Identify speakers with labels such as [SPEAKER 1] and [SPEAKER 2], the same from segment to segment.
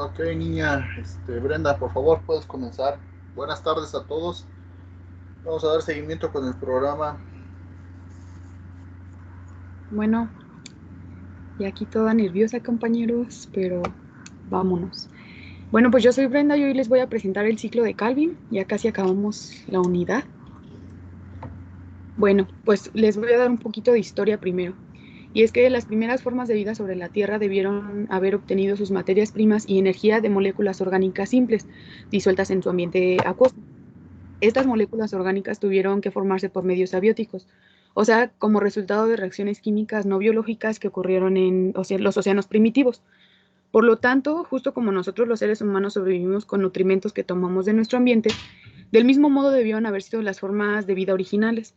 [SPEAKER 1] Ok, niña, Brenda, por favor, puedes comenzar. Buenas tardes a todos. Vamos a dar seguimiento con el programa.
[SPEAKER 2] Bueno, y aquí toda nerviosa, compañeros, pero vámonos. Bueno, pues yo soy Brenda y hoy les voy a presentar el ciclo de Calvin. Ya casi acabamos la unidad. Bueno, pues les voy a dar un poquito de historia primero. Y es que las primeras formas de vida sobre la Tierra debieron haber obtenido sus materias primas y energía de moléculas orgánicas simples, disueltas en su ambiente acuoso. Estas moléculas orgánicas tuvieron que formarse por medios abióticos, o sea, como resultado de reacciones químicas no biológicas que ocurrieron en los océanos primitivos. Por lo tanto, justo como nosotros los seres humanos sobrevivimos con nutrimentos que tomamos de nuestro ambiente, del mismo modo debieron haber sido las formas de vida originales.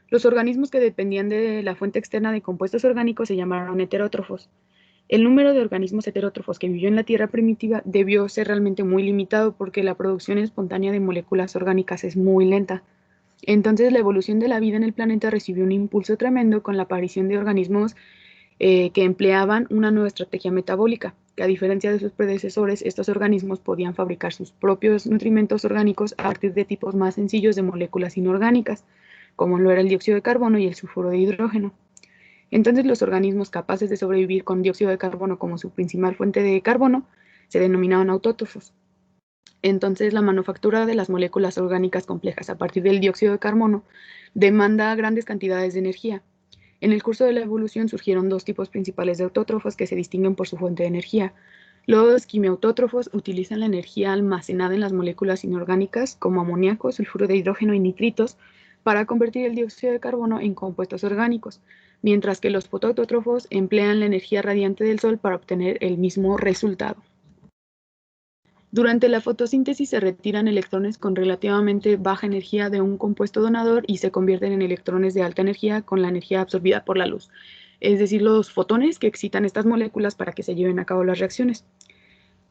[SPEAKER 2] Los organismos que dependían de la fuente externa de compuestos orgánicos se llamaron heterótrofos. El número de organismos heterótrofos que vivió en la Tierra primitiva debió ser realmente muy limitado porque la producción espontánea de moléculas orgánicas es muy lenta. Entonces, la evolución de la vida en el planeta recibió un impulso tremendo con la aparición de organismos que empleaban una nueva estrategia metabólica, que a diferencia de sus predecesores, estos organismos podían fabricar sus propios nutrimentos orgánicos a partir de tipos más sencillos de moléculas inorgánicas, como lo era el dióxido de carbono y el sulfuro de hidrógeno. Entonces, los organismos capaces de sobrevivir con dióxido de carbono como su principal fuente de carbono se denominaban autótrofos. Entonces, la manufactura de las moléculas orgánicas complejas a partir del dióxido de carbono demanda grandes cantidades de energía. En el curso de la evolución surgieron dos tipos principales de autótrofos que se distinguen por su fuente de energía. Los quimiautótrofos utilizan la energía almacenada en las moléculas inorgánicas como amoníaco, sulfuro de hidrógeno y nitritos para convertir el dióxido de carbono en compuestos orgánicos, mientras que los fotoautótrofos emplean la energía radiante del sol para obtener el mismo resultado. Durante la fotosíntesis se retiran electrones con relativamente baja energía de un compuesto donador y se convierten en electrones de alta energía con la energía absorbida por la luz, es decir, los fotones que excitan estas moléculas para que se lleven a cabo las reacciones.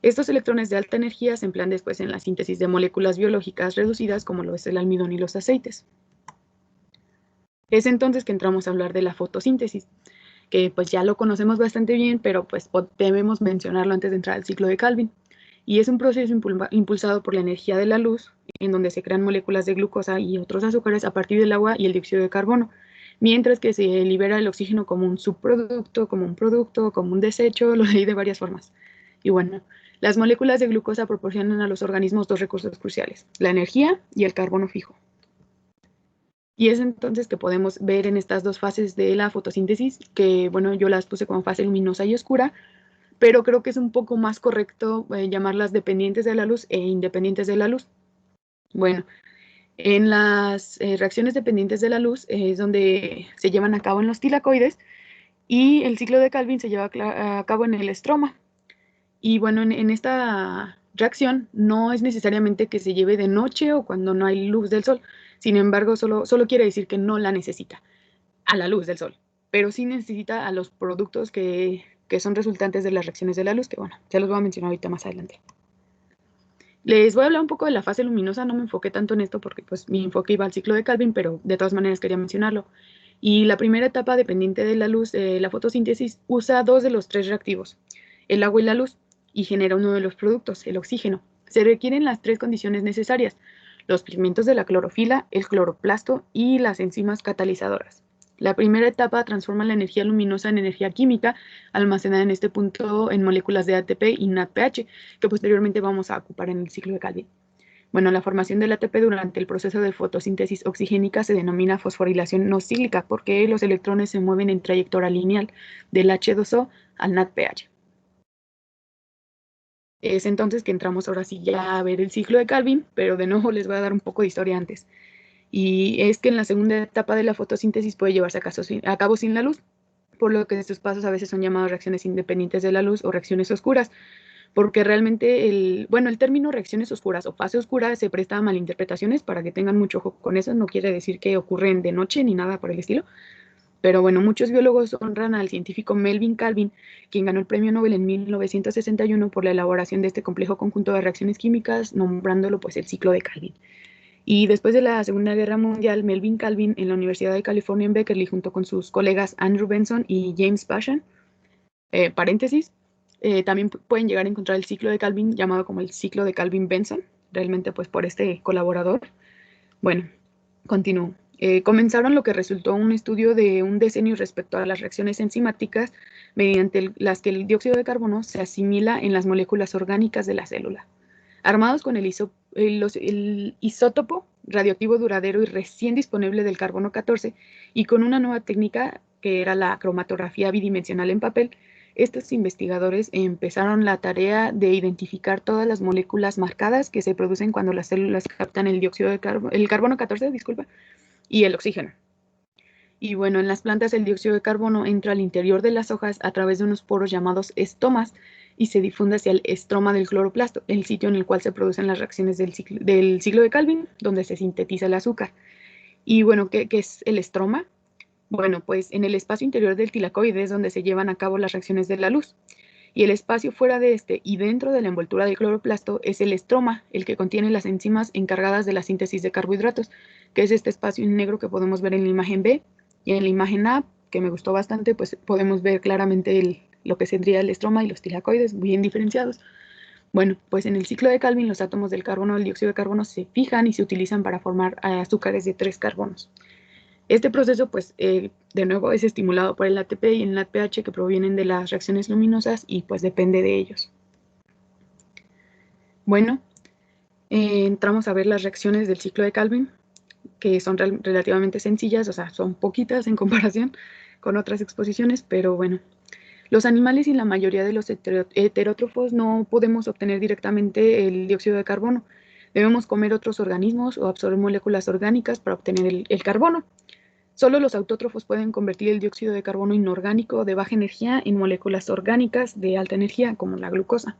[SPEAKER 2] Estos electrones de alta energía se emplean después en la síntesis de moléculas biológicas reducidas como lo es el almidón y los aceites. Es entonces que entramos a hablar de la fotosíntesis, que pues ya lo conocemos bastante bien, pero pues debemos mencionarlo antes de entrar al ciclo de Calvin. Y es un proceso impulsado por la energía de la luz, en donde se crean moléculas de glucosa y otros azúcares a partir del agua y el dióxido de carbono, mientras que se libera el oxígeno como un subproducto, como un producto, como un desecho, lo leí de varias formas. Y bueno, las moléculas de glucosa proporcionan a los organismos dos recursos cruciales, la energía y el carbono fijo. Y es entonces que podemos ver en estas dos fases de la fotosíntesis, que bueno, yo las puse como fase luminosa y oscura, pero creo que es un poco más correcto llamarlas dependientes de la luz e independientes de la luz. Bueno, en las reacciones dependientes de la luz es donde se llevan a cabo en los tilacoides y el ciclo de Calvin se lleva a cabo en el estroma. Y bueno, en esta reacción no es necesariamente que se lleve de noche o cuando no hay luz del sol. Sin embargo, solo quiere decir que no la necesita a la luz del sol, pero sí necesita a los productos que son resultantes de las reacciones de la luz, que bueno, ya los voy a mencionar ahorita más adelante. Les voy a hablar un poco de la fase luminosa, no me enfoqué tanto en esto porque pues mi enfoque iba al ciclo de Calvin, pero de todas maneras quería mencionarlo. Y la primera etapa dependiente de la luz, la fotosíntesis, usa dos de los tres reactivos, el agua y la luz, y genera uno de los productos, el oxígeno. Se requieren las tres condiciones necesarias, los pigmentos de la clorofila, el cloroplasto y las enzimas catalizadoras. La primera etapa transforma la energía luminosa en energía química, almacenada en este punto en moléculas de ATP y NADPH, que posteriormente vamos a ocupar en el ciclo de Calvin. Bueno, la formación del ATP durante el proceso de fotosíntesis oxigénica se denomina fosforilación no cíclica porque los electrones se mueven en trayectoria lineal del H2O al NADPH. Es entonces que entramos ahora sí ya a ver el ciclo de Calvin, pero de nuevo les voy a dar un poco de historia antes. Y es que en la segunda etapa de la fotosíntesis puede llevarse a cabo sin la luz, por lo que estos pasos a veces son llamados reacciones independientes de la luz o reacciones oscuras, porque realmente el término reacciones oscuras o fase oscura se presta a malinterpretaciones para que tengan mucho ojo con eso, no quiere decir que ocurren de noche ni nada por el estilo, pero bueno, muchos biólogos honran al científico Melvin Calvin, quien ganó el premio Nobel en 1961 por la elaboración de este complejo conjunto de reacciones químicas, nombrándolo pues el ciclo de Calvin. Y después de la Segunda Guerra Mundial, Melvin Calvin en la Universidad de California en Berkeley, junto con sus colegas Andrew Benson y James Paschen, paréntesis, También pueden llegar a encontrar el ciclo de Calvin, llamado como el ciclo de Calvin-Benson, realmente pues por este colaborador. Bueno, continúo. Comenzaron lo que resultó un estudio de un decenio respecto a las reacciones enzimáticas mediante las que el dióxido de carbono se asimila en las moléculas orgánicas de la célula. Armados con el isótopo radioactivo duradero y recién disponible del carbono 14 y con una nueva técnica que era la cromatografía bidimensional en papel, estos investigadores empezaron la tarea de identificar todas las moléculas marcadas que se producen cuando las células captan el carbono 14, disculpa, y el oxígeno. Y bueno, en las plantas el dióxido de carbono entra al interior de las hojas a través de unos poros llamados estomas y se difunde hacia el estroma del cloroplasto, el sitio en el cual se producen las reacciones del ciclo de Calvin, donde se sintetiza el azúcar. Y bueno, ¿qué es el estroma? Bueno, pues en el espacio interior del tilacoide es donde se llevan a cabo las reacciones de la luz. Y el espacio fuera de este y dentro de la envoltura del cloroplasto es el estroma, el que contiene las enzimas encargadas de la síntesis de carbohidratos, que es este espacio en negro que podemos ver en la imagen B. Y en la imagen A, que me gustó bastante, pues podemos ver claramente lo que sería el estroma y los tilacoides bien diferenciados. Bueno, pues en el ciclo de Calvin los átomos del carbono y del dióxido de carbono se fijan y se utilizan para formar azúcares de 3 carbonos. Este proceso, pues, de nuevo, es estimulado por el ATP y el NADPH que provienen de las reacciones luminosas y pues depende de ellos. Bueno, entramos a ver las reacciones del ciclo de Calvin, que son relativamente sencillas, o sea, son poquitas en comparación con otras exposiciones, pero bueno. Los animales y la mayoría de los heterótrofos no podemos obtener directamente el dióxido de carbono. Debemos comer otros organismos o absorber moléculas orgánicas para obtener el carbono. Solo los autótrofos pueden convertir el dióxido de carbono inorgánico de baja energía en moléculas orgánicas de alta energía, como la glucosa.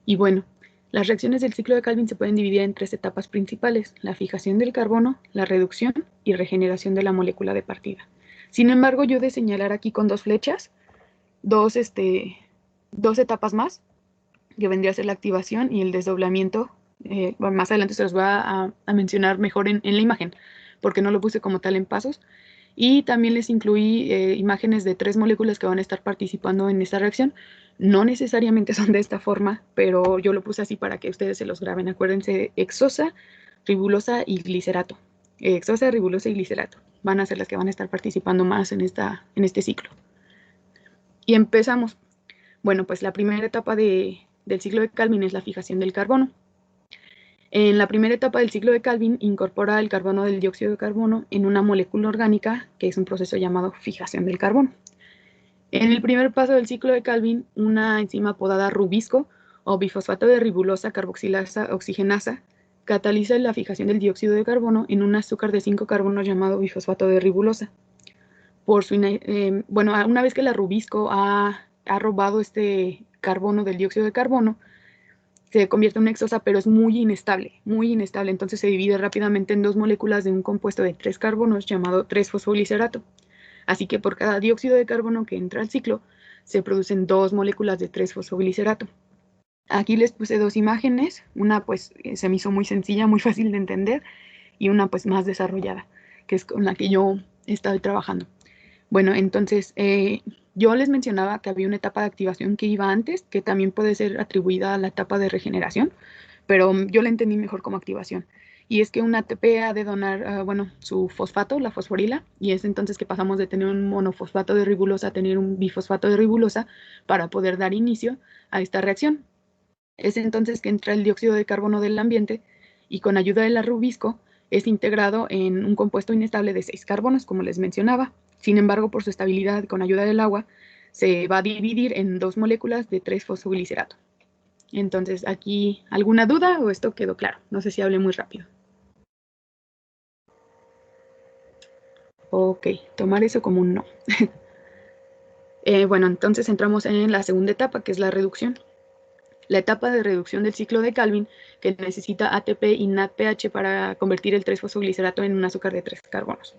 [SPEAKER 2] Y bueno, las reacciones del ciclo de Calvin se pueden dividir en 3 etapas principales: la fijación del carbono, la reducción y regeneración de la molécula de partida. Sin embargo, yo de señalar aquí con 2 flechas, dos etapas más, que vendría a ser la activación y el desdoblamiento. Bueno, más adelante se los voy a mencionar mejor en la imagen, porque no lo puse como tal en pasos. Y también les incluí imágenes de 3 moléculas que van a estar participando en esta reacción. No necesariamente son de esta forma, pero yo lo puse así para que ustedes se los graben. Acuérdense, hexosa, ribulosa y glicerato. Hexosa, ribulosa y glicerato van a ser las que van a estar participando más en este ciclo. Y empezamos. Bueno, pues la primera etapa del ciclo de Calvin es la fijación del carbono. En la primera etapa del ciclo de Calvin incorpora el carbono del dióxido de carbono en una molécula orgánica, que es un proceso llamado fijación del carbono. En el primer paso del ciclo de Calvin, una enzima apodada rubisco o bifosfato de ribulosa carboxilasa oxigenasa cataliza la fijación del dióxido de carbono en un azúcar de 5 carbonos llamado bifosfato de ribulosa. Una vez que la rubisco ha robado este carbono del dióxido de carbono, se convierte en una hexosa, pero es muy inestable, entonces se divide rápidamente en 2 moléculas de un compuesto de 3 carbonos llamado 3-fosfoglicerato. Así que por cada dióxido de carbono que entra al ciclo, se producen 2 moléculas de 3-fosfoglicerato. Aquí les puse 2 imágenes, una pues se me hizo muy sencilla, muy fácil de entender, y una pues más desarrollada, que es con la que yo he estado trabajando. Bueno, entonces yo les mencionaba que había una etapa de activación que iba antes, que también puede ser atribuida a la etapa de regeneración, pero yo la entendí mejor como activación. Y es que un ATP ha de donar, su fosfato, la fosforila, y es entonces que pasamos de tener un monofosfato de ribulosa a tener un bifosfato de ribulosa para poder dar inicio a esta reacción. Es entonces que entra el dióxido de carbono del ambiente y con ayuda de la rubisco es integrado en un compuesto inestable de 6 carbonos, como les mencionaba. Sin embargo, por su estabilidad con ayuda del agua, se va a dividir en 2 moléculas de 3-fosfoglicerato. Entonces, ¿aquí alguna duda o esto quedó claro? No sé si hablé muy rápido. Ok, tomar eso como un no. Bueno, entonces entramos en la segunda etapa, que es la reducción. La etapa de reducción del ciclo de Calvin, que necesita ATP y NADPH para convertir el 3-fosfoglicerato en un azúcar de 3 carbonos.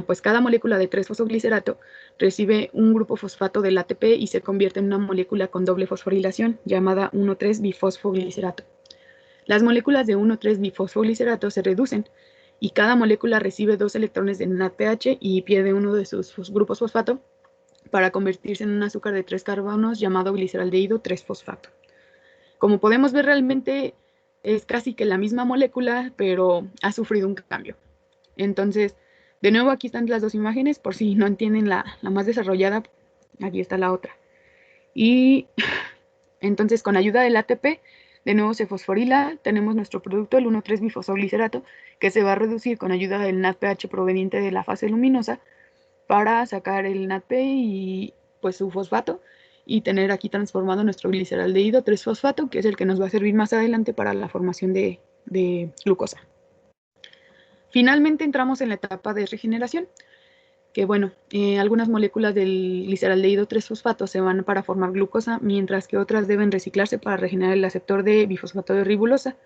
[SPEAKER 2] Pues cada molécula de 3-fosfoglicerato recibe un grupo fosfato del ATP y se convierte en una molécula con doble fosforilación llamada 1,3-bifosfoglicerato. Las moléculas de 1,3-bifosfoglicerato se reducen y cada molécula recibe 2 electrones de NADPH y pierde uno de sus grupos fosfato para convertirse en un azúcar de 3 carbonos llamado gliceraldehído 3-fosfato. Como podemos ver, realmente es casi que la misma molécula, pero ha sufrido un cambio. Entonces, de nuevo aquí están las dos imágenes, por si no entienden la más desarrollada, aquí está la otra. Y entonces con ayuda del ATP, de nuevo se fosforila, tenemos nuestro producto, el 1,3-bifosfoglicerato, que se va a reducir con ayuda del NADPH proveniente de la fase luminosa para sacar el NADP y pues su fosfato y tener aquí transformado nuestro gliceraldehído 3-fosfato, que es el que nos va a servir más adelante para la formación de glucosa. Finalmente entramos en la etapa de regeneración, que bueno, algunas moléculas del gliceraldehído 3-fosfato se van para formar glucosa, mientras que otras deben reciclarse para regenerar el aceptor de bifosfato de ribulosa.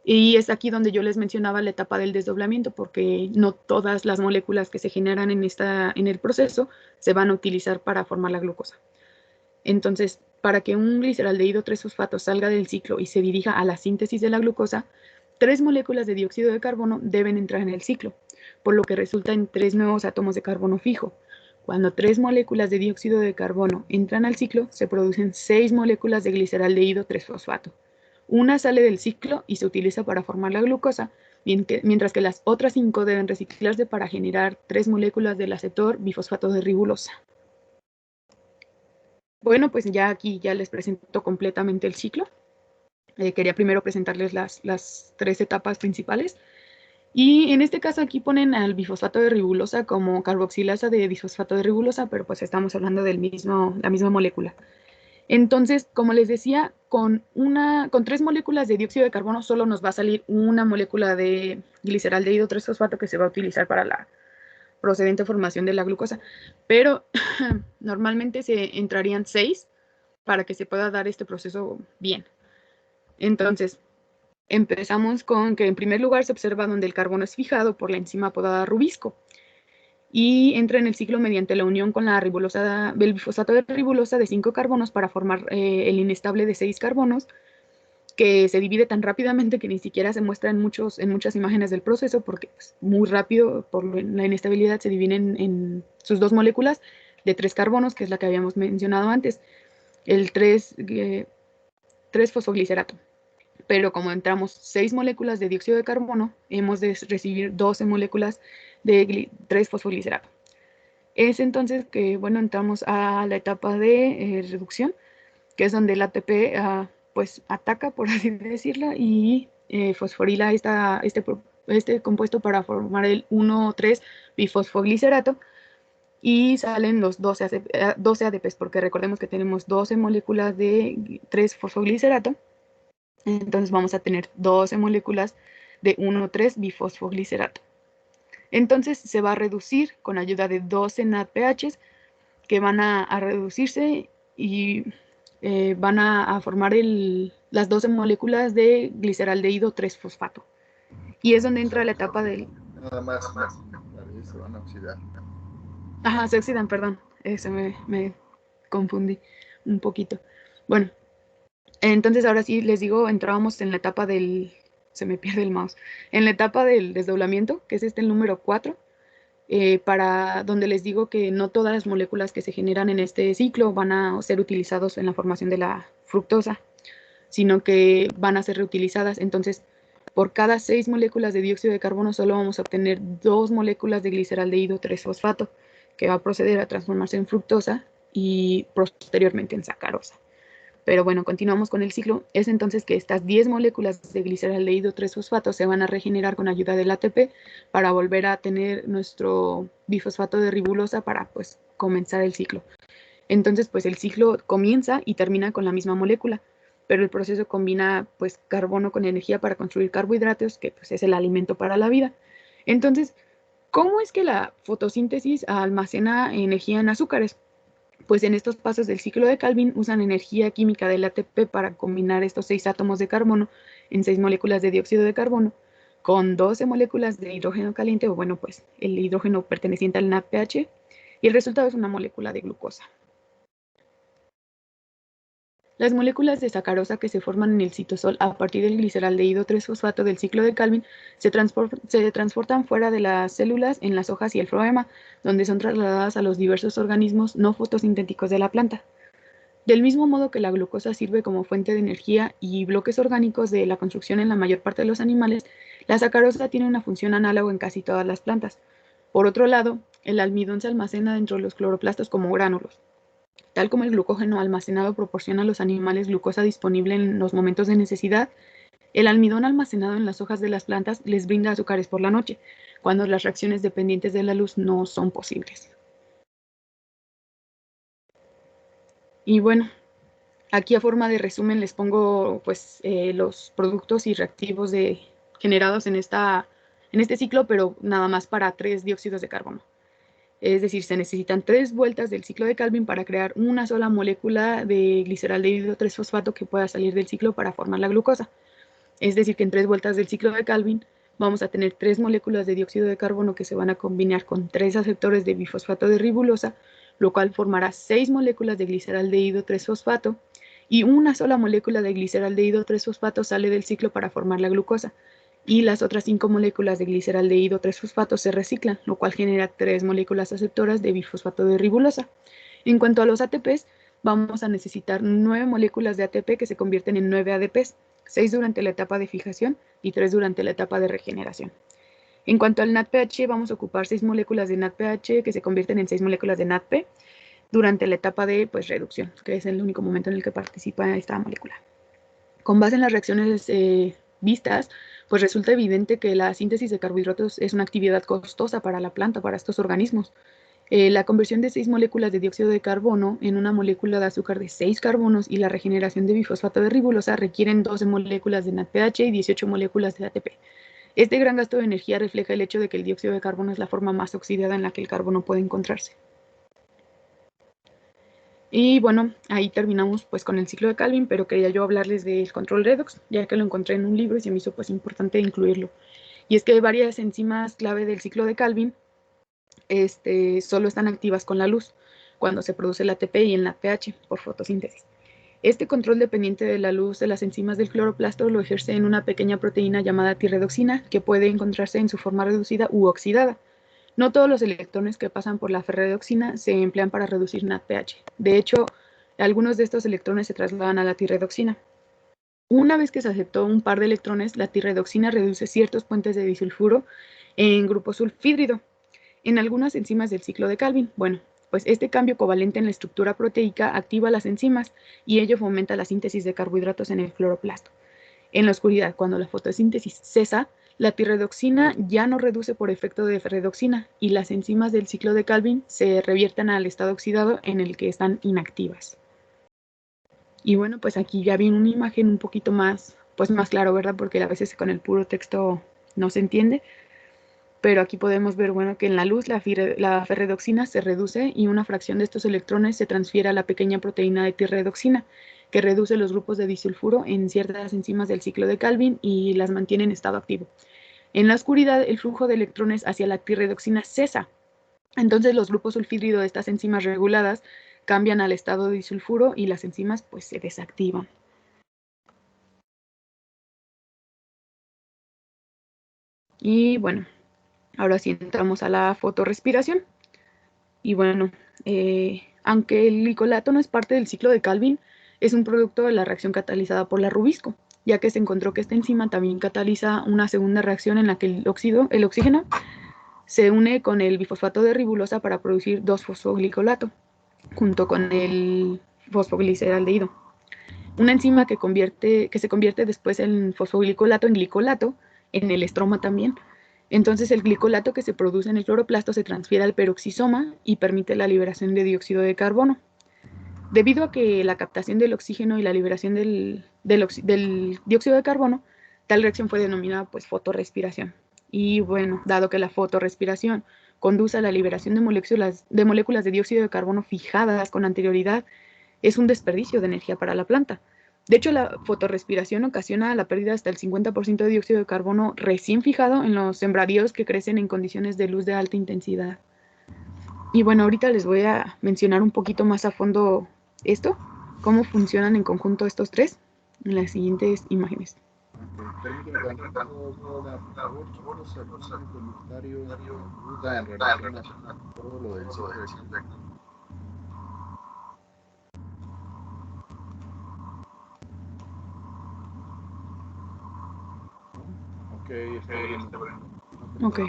[SPEAKER 2] Y es aquí donde yo les mencionaba la etapa del desdoblamiento, porque no todas las moléculas que se generan en el proceso se van a utilizar para formar la glucosa. Entonces, para que un gliceraldehído 3-fosfato salga del ciclo y se dirija a la síntesis de la glucosa, 3 moléculas de dióxido de carbono deben entrar en el ciclo, por lo que resulta en 3 nuevos átomos de carbono fijo. Cuando 3 moléculas de dióxido de carbono entran al ciclo, se producen 6 moléculas de gliceraldehído 3-fosfato. Una sale del ciclo y se utiliza para formar la glucosa, mientras que las otras 5 deben reciclarse para generar 3 moléculas del aceptor bifosfato de ribulosa. Bueno, pues ya aquí ya les presento completamente el ciclo. Quería primero presentarles las 3 etapas principales. Y en este caso aquí ponen al bifosfato de ribulosa como carboxilasa de bisfosfato de ribulosa, pero pues estamos hablando la misma molécula. Entonces, como les decía, con 3 moléculas de dióxido de carbono solo nos va a salir una molécula de gliceraldehído 3-fosfato que se va a utilizar para la procedente formación de la glucosa. Pero normalmente se entrarían 6 para que se pueda dar este proceso bien. Entonces, empezamos con que en primer lugar se observa donde el carbono es fijado por la enzima apodada rubisco y entra en el ciclo mediante la unión con el bifosfato de ribulosa de 5 carbonos para formar el inestable de 6 carbonos, que se divide tan rápidamente que ni siquiera se muestra en muchas imágenes del proceso, porque pues, muy rápido por la inestabilidad se dividen en sus 2 moléculas de 3 carbonos, que es la que habíamos mencionado antes, el 3-fosfoglicerato. Pero como entramos 6 moléculas de dióxido de carbono, hemos de recibir 12 moléculas de 3-fosfoglicerato. Es entonces que, bueno, entramos a la etapa de reducción, que es donde el ATP pues ataca, por así decirlo, y fosforila este compuesto para formar el 1,3-bifosfoglicerato y salen los 12 ADPs, porque recordemos que tenemos 12 moléculas de 3-fosfoglicerato. Entonces vamos a tener 12 moléculas de 1,3-bifosfoglicerato. Entonces se va a reducir con ayuda de 12 NADPHs que van a reducirse y van a formar las 12 moléculas de gliceraldehído 3-fosfato. Y es donde entra la etapa del...
[SPEAKER 1] Nada más se van a oxidar.
[SPEAKER 2] Ajá, se oxidan, perdón. Me confundí un poquito. Bueno, entonces ahora sí les digo, entrábamos en la etapa del... Se me pierde el mouse. En la etapa del desdoblamiento, que es el número 4, para donde les digo que no todas las moléculas que se generan en este ciclo van a ser utilizados en la formación de la fructosa, sino que van a ser reutilizadas. Entonces, por cada 6 moléculas de dióxido de carbono solo vamos a obtener 2 moléculas de gliceraldehído 3-fosfato, que va a proceder a transformarse en fructosa y posteriormente en sacarosa. Pero bueno, continuamos con el ciclo. Es entonces que estas 10 moléculas de gliceraldehído 3-fosfato se van a regenerar con ayuda del ATP para volver a tener nuestro bifosfato de ribulosa para pues comenzar el ciclo. Entonces pues el ciclo comienza y termina con la misma molécula, pero el proceso combina pues carbono con energía para construir carbohidratos, que pues es el alimento para la vida. Entonces, ¿cómo es que la fotosíntesis almacena energía en azúcares? Pues en estos pasos del ciclo de Calvin usan energía química del ATP para combinar estos 6 átomos de carbono en 6 moléculas de dióxido de carbono con 12 moléculas de hidrógeno caliente, o bueno, pues el hidrógeno perteneciente al NADPH, y el resultado es una molécula de glucosa. Las moléculas de sacarosa que se forman en el citosol a partir del gliceraldehído 3-fosfato del ciclo de Calvin se transportan fuera de las células en las hojas y el floema, donde son trasladadas a los diversos organismos no fotosintéticos de la planta. Del mismo modo que la glucosa sirve como fuente de energía y bloques orgánicos de la construcción en la mayor parte de los animales, la sacarosa tiene una función análoga en casi todas las plantas. Por otro lado, el almidón se almacena dentro de los cloroplastos como gránulos. Tal como el glucógeno almacenado proporciona a los animales glucosa disponible en los momentos de necesidad, el almidón almacenado en las hojas de las plantas les brinda azúcares por la noche, cuando las reacciones dependientes de la luz no son posibles. Y bueno, aquí a forma de resumen les pongo pues, los productos y reactivos generados en este ciclo, pero nada más para 3 dióxidos de carbono. Es decir, se necesitan 3 vueltas del ciclo de Calvin para crear una sola molécula de gliceraldehído 3-fosfato que pueda salir del ciclo para formar la glucosa. Es decir, que en 3 vueltas del ciclo de Calvin vamos a tener 3 moléculas de dióxido de carbono que se van a combinar con 3 aceptores de bifosfato de ribulosa, lo cual formará 6 moléculas de gliceraldehído 3-fosfato, y una sola molécula de gliceraldehído 3-fosfato sale del ciclo para formar la glucosa. Y las otras 5 moléculas de gliceraldehído 3-fosfato se reciclan, lo cual genera 3 moléculas aceptoras de bifosfato de ribulosa. En cuanto a los ATPs, vamos a necesitar 9 moléculas de ATP que se convierten en 9 ADPs, 6 durante la etapa de fijación y 3 durante la etapa de regeneración. En cuanto al NADPH, vamos a ocupar 6 moléculas de NADPH que se convierten en 6 moléculas de NADP durante la etapa de reducción, que es el único momento en el que participa esta molécula. Con base en las reacciones vistas, pues resulta evidente que la síntesis de carbohidratos es una actividad costosa para la planta, para estos organismos. La conversión de 6 moléculas de dióxido de carbono en una molécula de azúcar de 6 carbonos y la regeneración de bifosfato de ribulosa requieren 12 moléculas de NADPH y 18 moléculas de ATP. Este gran gasto de energía refleja el hecho de que el dióxido de carbono es la forma más oxidada en la que el carbono puede encontrarse. Y bueno, ahí terminamos pues con el ciclo de Calvin, pero quería yo hablarles del control redox, ya que lo encontré en un libro y se me hizo pues importante incluirlo. Y es que varias enzimas clave del ciclo de Calvin solo están activas con la luz, cuando se produce el ATP y el NADPH por fotosíntesis. Este control dependiente de la luz de las enzimas del cloroplasto lo ejerce en una pequeña proteína llamada tirredoxina, que puede encontrarse en su forma reducida u oxidada. No todos los electrones que pasan por la ferredoxina se emplean para reducir NADPH. De hecho, algunos de estos electrones se trasladan a la tirredoxina. Una vez que se aceptó un par de electrones, la tirredoxina reduce ciertos puentes de disulfuro en grupo sulfhídrido en algunas enzimas del ciclo de Calvin. Bueno, pues este cambio covalente en la estructura proteica activa las enzimas y ello fomenta la síntesis de carbohidratos en el cloroplasto. En la oscuridad, cuando la fotosíntesis cesa, la tirredoxina ya no reduce por efecto de ferredoxina y las enzimas del ciclo de Calvin se revierten al estado oxidado en el que están inactivas. Y bueno, pues aquí ya viene una imagen un poquito más, pues más claro, ¿verdad? Porque a veces con el puro texto no se entiende. Pero aquí podemos ver, bueno, que en la luz la ferredoxina se reduce y una fracción de estos electrones se transfiere a la pequeña proteína de tirredoxina, que reduce los grupos de disulfuro en ciertas enzimas del ciclo de Calvin y las mantiene en estado activo. En la oscuridad, el flujo de electrones hacia la tirredoxina cesa. Entonces, los grupos sulfhídrido de estas enzimas reguladas cambian al estado de disulfuro y las enzimas pues se desactivan. Y bueno, ahora sí entramos a la fotorrespiración. Y bueno, aunque el glicolato no es parte del ciclo de Calvin, es un producto de la reacción catalizada por la Rubisco, ya que se encontró que esta enzima también cataliza una segunda reacción en la que el oxígeno se une con el bifosfato de ribulosa para producir 2-fosfoglicolato, junto con el fosfogliceraldehído. Una enzima que se convierte después en fosfoglicolato en glicolato, en el estroma también. Entonces el glicolato que se produce en el cloroplasto se transfiere al peroxisoma y permite la liberación de dióxido de carbono. Debido a que la captación del oxígeno y la liberación del dióxido de carbono, tal reacción fue denominada pues fotorrespiración. Y bueno, dado que la fotorrespiración conduce a la liberación de moléculas de dióxido de carbono fijadas con anterioridad, es un desperdicio de energía para la planta. De hecho, la fotorrespiración ocasiona la pérdida hasta el 50% de dióxido de carbono recién fijado en los sembradíos que crecen en condiciones de luz de alta intensidad. Y bueno, ahorita les voy a mencionar un poquito más a fondo esto. cómo funcionan en conjunto estos tres en las siguientes imágenes.
[SPEAKER 1] Permíteme tantito, Paola, por favor, vamos a pasar un comentario, duda en relación a todo lo del ciclo de Calvin. Ok, está bien.
[SPEAKER 2] Ok.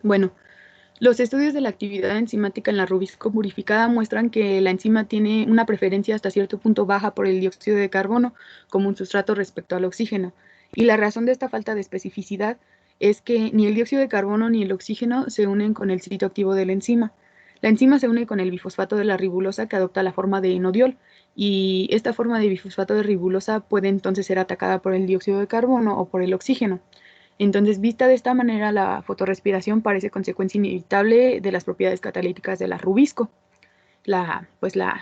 [SPEAKER 2] Bueno, los estudios de la actividad enzimática en la rubisco purificada muestran que la enzima tiene una preferencia hasta cierto punto baja por el dióxido de carbono como un sustrato respecto al oxígeno. Y la razón de esta falta de especificidad es que ni el dióxido de carbono ni el oxígeno se unen con el sitio activo de la enzima. La enzima se une con el bifosfato de la ribulosa que adopta la forma de enodiol y esta forma de bifosfato de ribulosa puede entonces ser atacada por el dióxido de carbono o por el oxígeno. Entonces, vista de esta manera, la fotorrespiración parece consecuencia inevitable de las propiedades catalíticas de la rubisco, la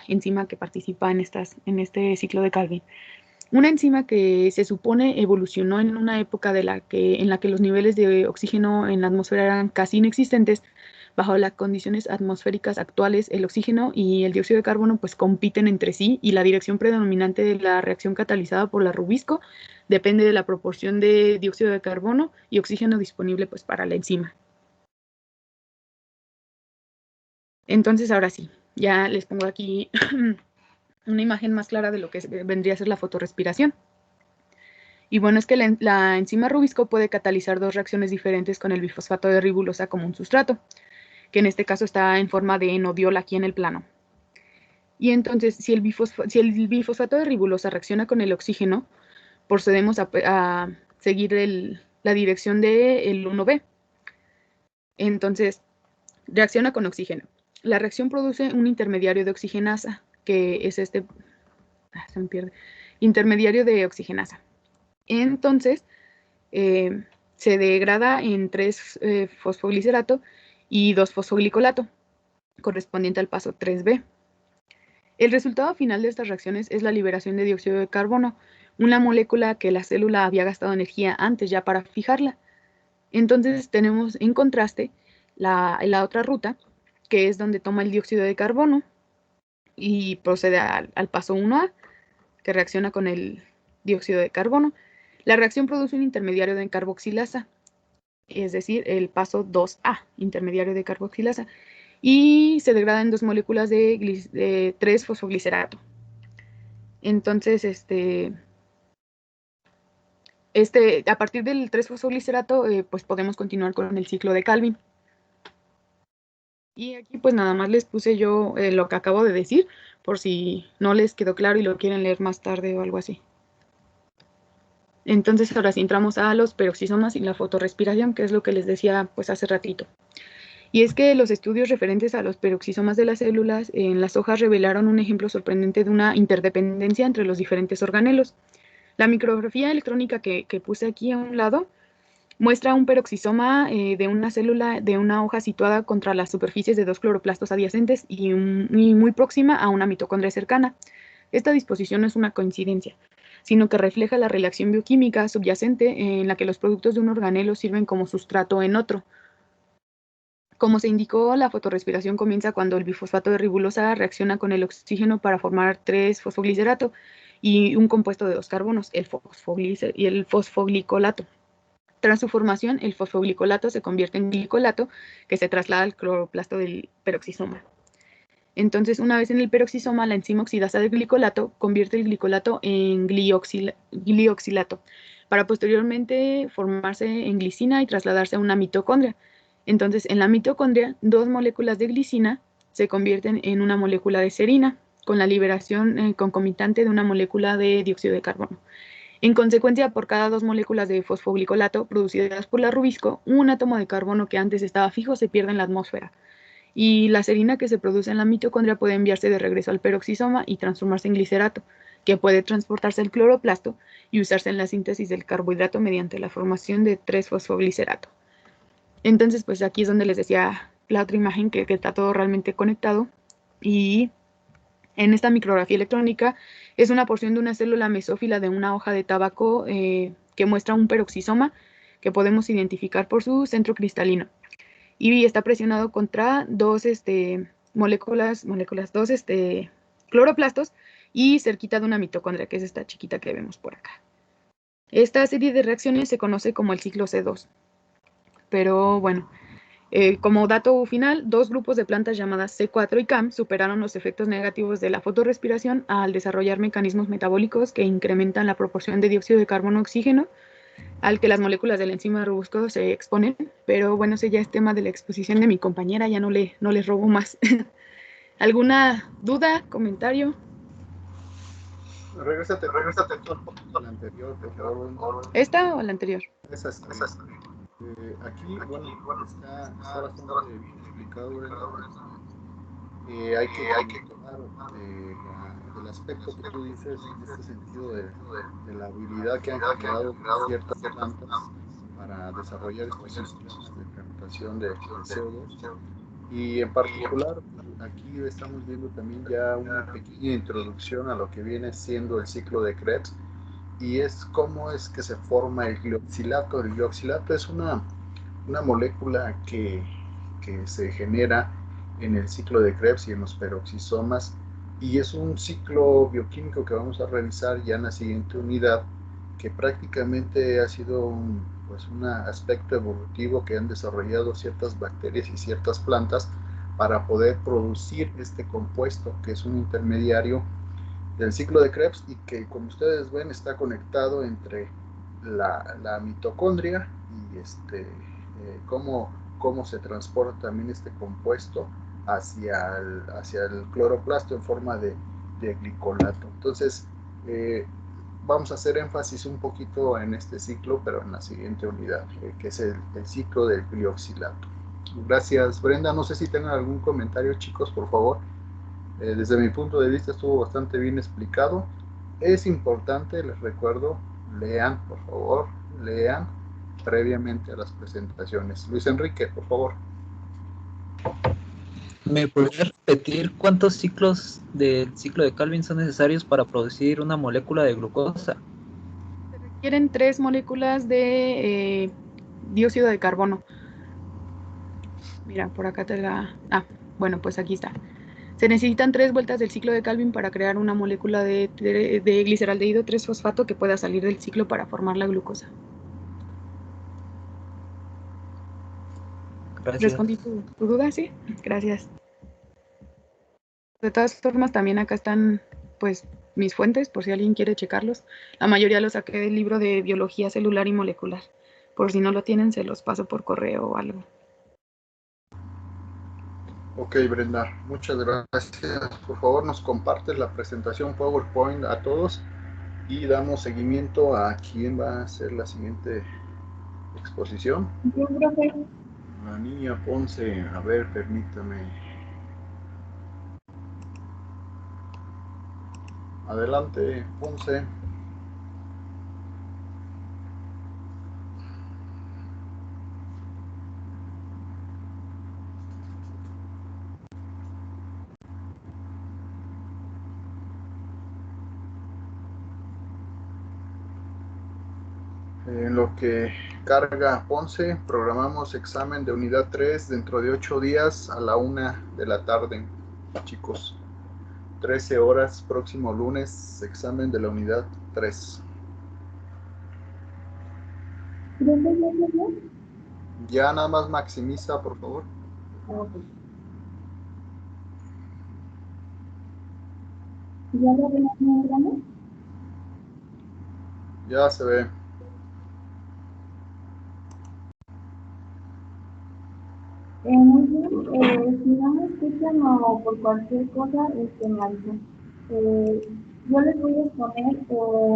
[SPEAKER 2] enzima que participa en este ciclo de Calvin. Una enzima que se supone evolucionó en una época en la que los niveles de oxígeno en la atmósfera eran casi inexistentes. Bajo las condiciones atmosféricas actuales, el oxígeno y el dióxido de carbono pues compiten entre sí y la dirección predominante de la reacción catalizada por la rubisco depende de la proporción de dióxido de carbono y oxígeno disponible pues para la enzima. Entonces ahora sí, ya les pongo aquí una imagen más clara de lo que vendría a ser la fotorrespiración. Y bueno, es que la enzima rubisco puede catalizar dos reacciones diferentes con el bifosfato de ribulosa como un sustrato, que en este caso está en forma de enodiol aquí en el plano. Y entonces, si el bifosfato de ribulosa reacciona con el oxígeno, procedemos a seguir la dirección del 1B. Entonces, reacciona con oxígeno. La reacción produce un intermediario de oxigenasa, que es se me pierde, intermediario de oxigenasa. Entonces, se degrada en 3-fosfoglicerato y 2-fosfoglicolato, correspondiente al paso 3B. El resultado final de estas reacciones es la liberación de dióxido de carbono, una molécula que la célula había gastado energía antes ya para fijarla. Entonces tenemos en contraste la otra ruta, que es donde toma el dióxido de carbono y procede al paso 1A, que reacciona con el dióxido de carbono. La reacción produce un intermediario de carboxilasa, es decir, el paso 2A, intermediario de carboxilasa, y se degrada en dos moléculas de 3-fosfoglicerato. Entonces, a partir del 3-fosfoglicerato, pues podemos continuar con el ciclo de Calvin. Y aquí pues nada más les puse yo lo que acabo de decir, por si no les quedó claro y lo quieren leer más tarde o algo así. Entonces ahora sí entramos a los peroxisomas y la fotorrespiración, que es lo que les decía pues hace ratito. Y es que los estudios referentes a los peroxisomas de las células en las hojas revelaron un ejemplo sorprendente de una interdependencia entre los diferentes organelos. La micrografía electrónica que puse aquí a un lado muestra un peroxisoma de una célula de una hoja situada contra las superficies de dos cloroplastos adyacentes y muy próxima a una mitocondria cercana. Esta disposición no es una coincidencia, sino que refleja la relación bioquímica subyacente en la que los productos de un organelo sirven como sustrato en otro. Como se indicó, la fotorrespiración comienza cuando el bifosfato de ribulosa reacciona con el oxígeno para formar 3-fosfoglicerato y un compuesto de 2 carbonos, el fosfoglicolato. Tras su formación, el fosfoglicolato se convierte en glicolato, que se traslada al cloroplasto del peroxisoma. Entonces, una vez en el peroxisoma, la enzima oxidasa del glicolato convierte el glicolato en glioxilato, para posteriormente formarse en glicina y trasladarse a una mitocondria. Entonces, en la mitocondria, dos moléculas de glicina se convierten en una molécula de serina, con la liberación concomitante de una molécula de dióxido de carbono. En consecuencia, por cada dos moléculas de fosfoglicolato producidas por la rubisco, un átomo de carbono que antes estaba fijo se pierde en la atmósfera. Y la serina que se produce en la mitocondria puede enviarse de regreso al peroxisoma y transformarse en glicerato, que puede transportarse al cloroplasto y usarse en la síntesis del carbohidrato mediante la formación de 3-fosfoglicerato. Entonces, pues aquí es donde les decía la otra imagen que está todo realmente conectado. Y en esta micrografía electrónica es una porción de una célula mesófila de una hoja de tabaco que muestra un peroxisoma que podemos identificar por su centro cristalino. Y está presionado contra dos dos cloroplastos y cerquita de una mitocondria, que es esta chiquita que vemos por acá. Esta serie de reacciones se conoce como el ciclo C2. Pero bueno, como dato final, dos grupos de plantas llamadas C4 y CAM superaron los efectos negativos de la fotorrespiración al desarrollar mecanismos metabólicos que incrementan la proporción de dióxido de carbono oxígeno al que las moléculas del enzima rubusco se exponen. Pero bueno, ese ya es tema de la exposición de mi compañera, ya no les robo más. ¿Alguna duda, comentario?
[SPEAKER 1] Regrésate a la anterior, por favor, Brenda.
[SPEAKER 2] ¿Esta o la anterior?
[SPEAKER 1] Esa está bien. Aquí, bueno, está bastante bien explicado, Brenda. Hay que comentar el aspecto que tú dices en este sentido de la habilidad que han generado ciertas plantas para desarrollar estos sistemas de captación de CO2. Y en particular, aquí estamos viendo también ya una pequeña introducción a lo que viene siendo el ciclo de Krebs, y es cómo es que se forma el glioxilato. El glioxilato es una molécula que se genera en el ciclo de Krebs y en los peroxisomas, y es un ciclo bioquímico que vamos a revisar ya en la siguiente unidad, que prácticamente ha sido un aspecto evolutivo que han desarrollado ciertas bacterias y ciertas plantas para poder producir este compuesto, que es un intermediario del ciclo de Krebs y que, como ustedes ven, está conectado entre la mitocondria y cómo se transporta también este compuesto hacia el cloroplasto en forma de glicolato. Entonces, vamos a hacer énfasis un poquito en este ciclo, pero en la siguiente unidad, que es el ciclo del glioxilato. Gracias, Brenda. No sé si tengan algún comentario, chicos, por favor. Desde mi punto de vista estuvo bastante bien explicado. Es importante, les recuerdo, lean, por favor, lean previamente a las presentaciones. Luis Enrique, por favor.
[SPEAKER 3] ¿Me podrías repetir cuántos ciclos del ciclo de Calvin son necesarios para producir una molécula de glucosa?
[SPEAKER 2] Se requieren 3 moléculas de dióxido de carbono. Mira, por acá te la... Ah, bueno, pues aquí está. Se necesitan 3 vueltas del ciclo de Calvin para crear una molécula de gliceraldehído 3-fosfato que pueda salir del ciclo para formar la glucosa.
[SPEAKER 3] Gracias.
[SPEAKER 2] ¿Respondí tu duda? Sí, gracias. De todas formas, también acá están, pues, mis fuentes, por si alguien quiere checarlos. La mayoría los saqué del libro de biología celular y molecular. Por si no lo tienen, se los paso por correo o algo.
[SPEAKER 1] Ok, Brenda, muchas gracias. Por favor, nos compartes la presentación PowerPoint a todos y damos seguimiento a quién va a hacer la siguiente exposición.
[SPEAKER 2] Yo creo que...
[SPEAKER 1] La niña Ponce, a ver, permítame. Adelante, Ponce. En lo que carga Ponce, programamos examen de unidad 3 dentro de 8 días a la 1 de la tarde, chicos. 13 horas, próximo lunes, examen de la unidad 3. Ya nada más maximiza, por favor.
[SPEAKER 2] ¿Ya lo ven en grande?
[SPEAKER 1] Ya se ve.
[SPEAKER 2] Muy bien, si no me escuchan o por cualquier cosa, me avisan. Yo les voy a exponer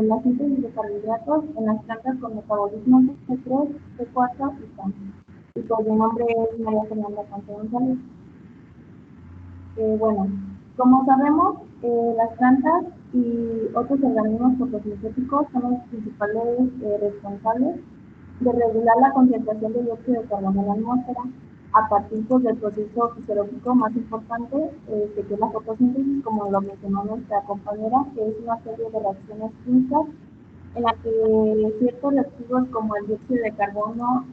[SPEAKER 2] la síntesis de carbohidratos en las plantas con metabolismo C3, C4 y CAM. Y pues mi nombre es María Fernanda Ponce González. Bueno, como sabemos, las plantas y otros organismos fotosintéticos son los principales responsables de regular la concentración de dióxido de carbono en la atmósfera a partir pues, del proceso fisiológico más importante, que es la fotosíntesis, como lo mencionó nuestra compañera, que es una serie de reacciones químicas
[SPEAKER 4] en la que ciertos reactivos como el dióxido de carbono,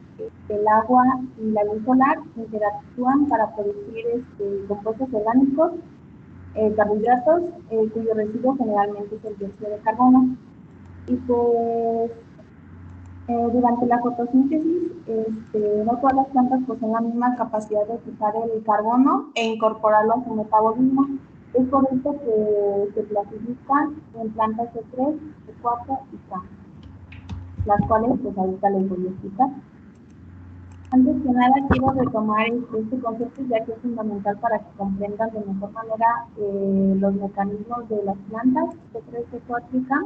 [SPEAKER 4] el agua y la luz solar interactúan para producir compuestos orgánicos, carbohidratos, cuyo residuo generalmente es el dióxido de carbono. Y pues durante la fotosíntesis, no todas las plantas poseen la misma capacidad de fijar el carbono e incorporarlo a su metabolismo. Es por esto que se clasifican en plantas C3, C4 y K, las cuales pues ahorita les voy a explicar. Antes que nada quiero retomar este concepto, ya que es fundamental para que comprendan de mejor manera los mecanismos de las plantas C3, C4 y K.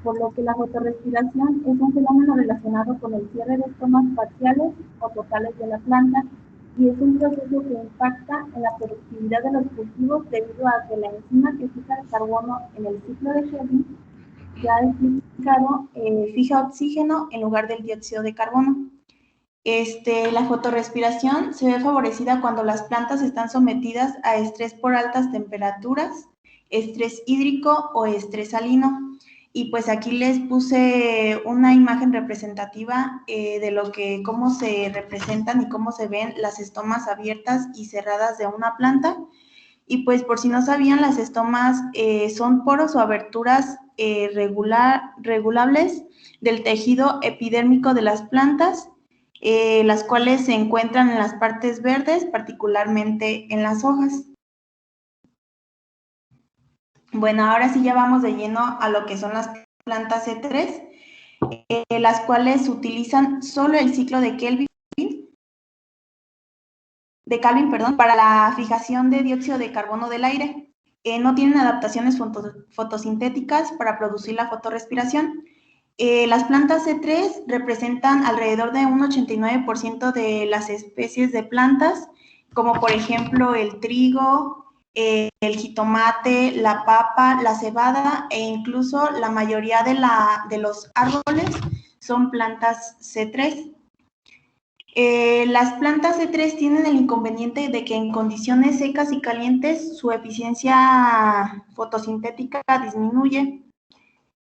[SPEAKER 4] Por lo que la fotorrespiración es un fenómeno relacionado con el cierre de estomas parciales o totales de la planta y es un proceso que impacta en la productividad de los cultivos debido a que la enzima que fija el carbono en el ciclo de Krebs, ya explicado, fija oxígeno en lugar del dióxido de carbono. La fotorrespiración se ve favorecida cuando las plantas están sometidas a estrés por altas temperaturas, estrés hídrico o estrés salino. Y pues aquí les puse una imagen representativa de cómo se representan y cómo se ven las estomas abiertas y cerradas de una planta. Y pues por si no sabían, las estomas son poros o aberturas regulables del tejido epidérmico de las plantas, las cuales se encuentran en las partes verdes, particularmente en las hojas. Bueno, ahora sí ya vamos de lleno a lo que son las plantas C3, las cuales utilizan solo el ciclo de Kelvin, para la fijación de dióxido de carbono del aire. No tienen adaptaciones fotosintéticas para producir la fotorrespiración. Las plantas C3 representan alrededor de un 89% de las especies de plantas, como por ejemplo el trigo, el jitomate, la papa, la cebada e incluso la mayoría de los árboles son plantas C3. Las plantas C3 tienen el inconveniente de que en condiciones secas y calientes su eficiencia fotosintética disminuye.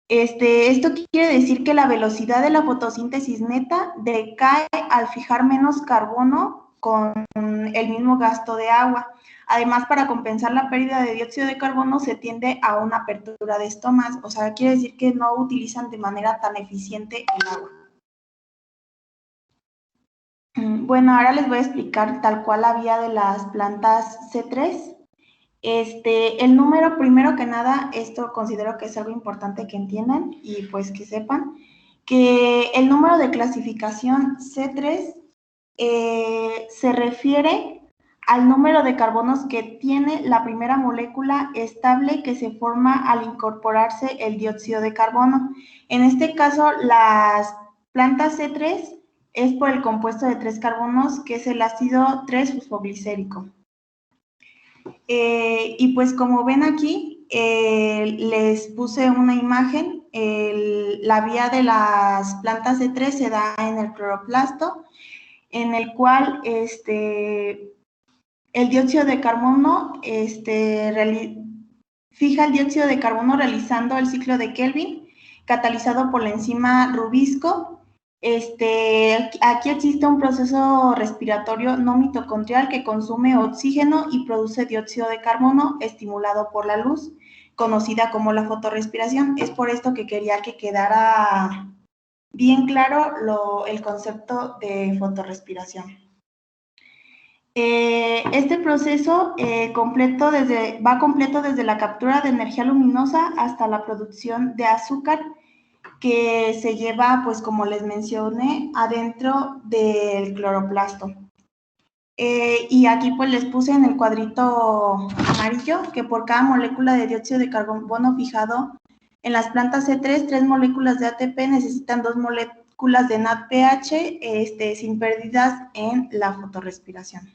[SPEAKER 4] Esto quiere decir que la velocidad de la fotosíntesis neta decae al fijar menos carbono con el mismo gasto de agua. Además, para compensar la pérdida de dióxido de carbono se tiende a una apertura de estomas, o sea, quiere decir que no utilizan de manera tan eficiente el agua. Bueno, ahora les voy a explicar tal cual la vía de las plantas C3. El número, primero que nada, esto considero que es algo importante que entiendan y pues que sepan, que el número de clasificación C3 se refiere al número de carbonos que tiene la primera molécula estable que se forma al incorporarse el dióxido de carbono. En este caso, las plantas C3 es por el compuesto de 3 carbonos, que es el ácido 3-fosfoglicérico. Y pues como ven aquí, les puse una imagen. La vía de las plantas C3 se da en el cloroplasto, en el cual el dióxido de carbono fija el dióxido de carbono realizando el ciclo de Kelvin, catalizado por la enzima rubisco. Aquí existe un proceso respiratorio no mitocondrial que consume oxígeno y produce dióxido de carbono estimulado por la luz, conocida como la fotorrespiración. Es por esto que quería que quedara bien claro el concepto de fotorrespiración. Este proceso va completo desde la captura de energía luminosa hasta la producción de azúcar, que se lleva, pues como les mencioné, adentro del cloroplasto. Y aquí pues les puse en el cuadrito amarillo que por cada molécula de dióxido de carbono fijado en las plantas C3, 3 moléculas de ATP necesitan 2 moléculas de NADPH sin pérdidas en la fotorrespiración.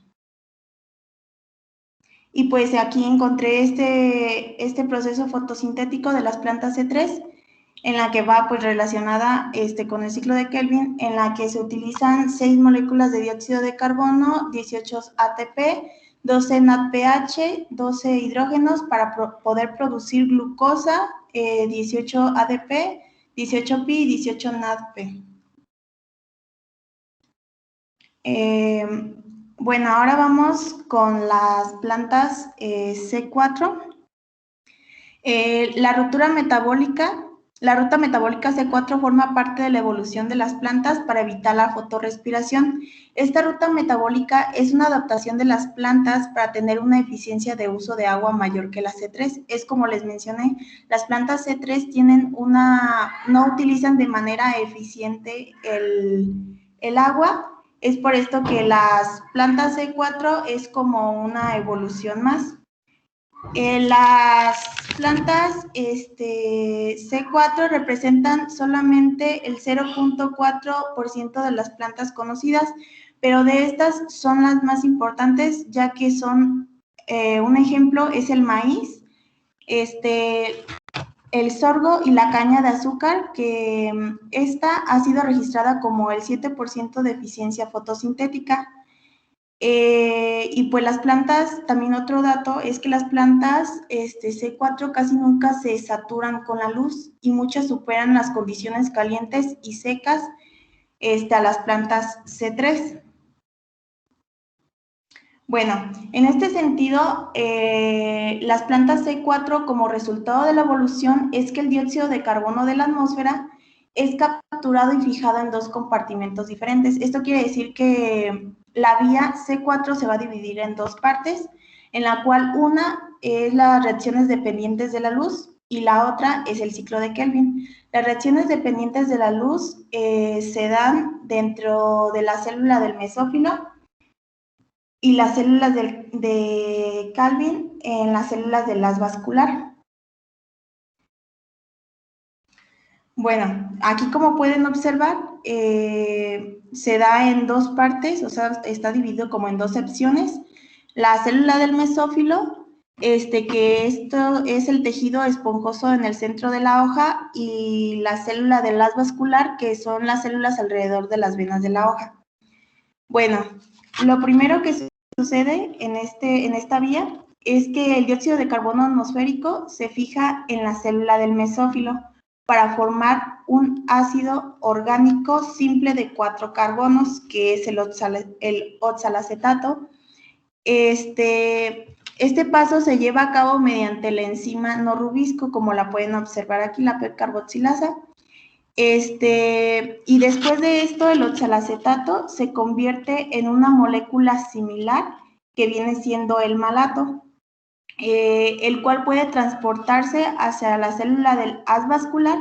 [SPEAKER 4] Y pues aquí encontré este proceso fotosintético de las plantas C3, en la que va pues relacionada con el ciclo de Kelvin, en la que se utilizan 6 moléculas de dióxido de carbono, 18 ATP, 12 NADPH, 12 hidrógenos para poder producir glucosa, 18 ADP, 18 pi y 18 NADP. Bueno, ahora vamos con las plantas C4. La ruta metabólica C4 forma parte de la evolución de las plantas para evitar la fotorrespiración. Esta ruta metabólica es una adaptación de las plantas para tener una eficiencia de uso de agua mayor que la C3. Es como les mencioné, las plantas C3 no utilizan de manera eficiente el agua. Es por esto que las plantas C4 es como una evolución más. Las plantas C4 representan solamente el 0.4% de las plantas conocidas, pero de estas son las más importantes, ya que son, un ejemplo es el maíz, el sorgo y la caña de azúcar, que esta ha sido registrada como el 7% de eficiencia fotosintética. Y pues las plantas, también otro dato es que las plantas C4 casi nunca se saturan con la luz y muchas superan las condiciones calientes y secas a las plantas C3. Bueno, en este sentido, las plantas C4 como resultado de la evolución es que el dióxido de carbono de la atmósfera es capturado y fijado en dos compartimentos diferentes. Esto quiere decir que la vía C4 se va a dividir en dos partes, en la cual una es las reacciones dependientes de la luz y la otra es el ciclo de Kelvin. Las reacciones dependientes de la luz se dan dentro de la célula del mesófilo y las células de Kelvin en las células del haz vascular. Bueno, aquí como pueden observar, se da en dos partes, o sea, está dividido como en dos secciones. La célula del mesófilo, que esto es el tejido esponjoso en el centro de la hoja, y la célula del haz vascular, que son las células alrededor de las venas de la hoja. Bueno, lo primero que sucede en esta vía es que el dióxido de carbono atmosférico se fija en la célula del mesófilo para formar un ácido orgánico simple de 4 carbonos, que es el oxalacetato. Este paso se lleva a cabo mediante la enzima no rubisco, como la pueden observar aquí, la percarboxilasa. Y después de esto, el oxalacetato se convierte en una molécula similar que viene siendo el malato, el cual puede transportarse hacia la célula del haz vascular.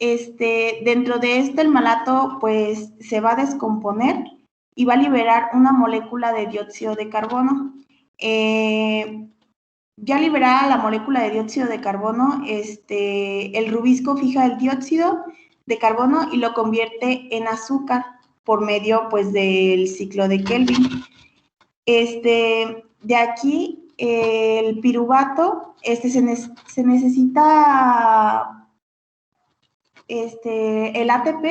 [SPEAKER 4] Dentro de el malato pues se va a descomponer y va a liberar una molécula de dióxido de carbono. Ya liberada la molécula de dióxido de carbono, el rubisco fija el dióxido de carbono y lo convierte en azúcar por medio pues del ciclo de Kelvin. De aquí el piruvato, se necesita el ATP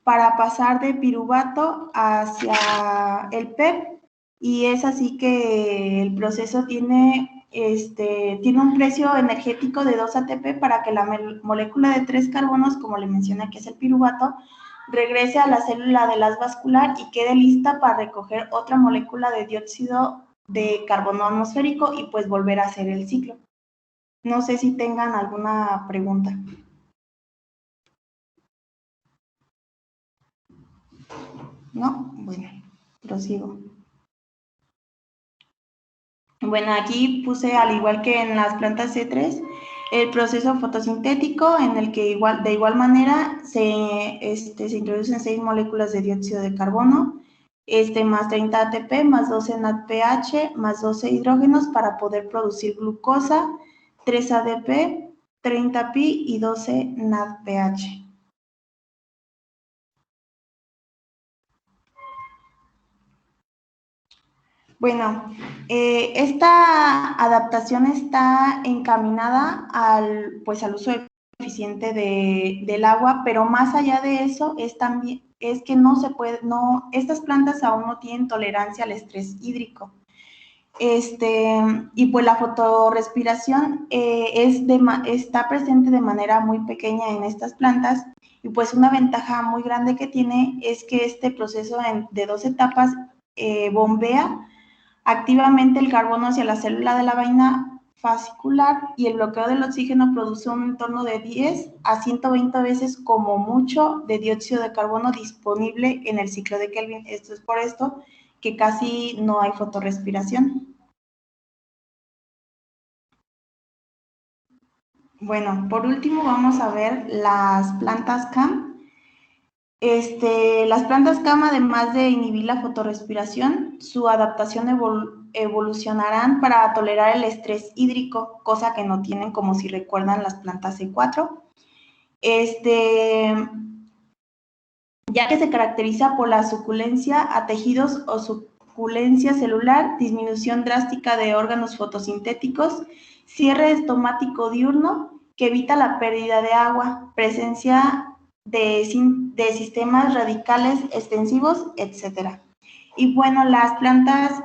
[SPEAKER 4] para pasar de piruvato hacia el PEP, y es así que el proceso tiene un precio energético de 2 ATP para que la molécula de 3 carbonos, como le mencioné que es el piruvato, regrese a la célula del haz vascular y quede lista para recoger otra molécula de dióxido de carbono atmosférico y pues volver a hacer el ciclo. No sé si tengan alguna pregunta. ¿No? Bueno, prosigo. Bueno, aquí puse, al igual que en las plantas C3, el proceso fotosintético, en el que de igual manera se introducen 6 moléculas de dióxido de carbono, más 30 ATP, más 12 NADPH, más 12 hidrógenos para poder producir glucosa, 3 ADP, 30 pi y 12 NADPH. Bueno, esta adaptación está encaminada al uso eficiente del agua, pero más allá de eso es que estas plantas aún no tienen tolerancia al estrés hídrico. Y pues la fotorrespiración está presente de manera muy pequeña en estas plantas, y pues una ventaja muy grande que tiene es que este proceso de 2 etapas bombea activamente el carbono hacia la célula de la vaina fascicular, y el bloqueo del oxígeno produce un entorno de 10 a 120 veces como mucho de dióxido de carbono disponible en el ciclo de Kelvin. Esto es por esto que casi no hay fotorrespiración. Bueno, por último vamos a ver las plantas CAM. Las plantas CAM, además de inhibir la fotorrespiración, su adaptación evolucionarán para tolerar el estrés hídrico, cosa que no tienen, como si recuerdan, las plantas C4. Ya que se caracteriza por la suculencia a tejidos o suculencia celular, disminución drástica de órganos fotosintéticos, cierre estomático diurno que evita la pérdida de agua, presencia de sistemas radicales extensivos, etc. Y bueno, las plantas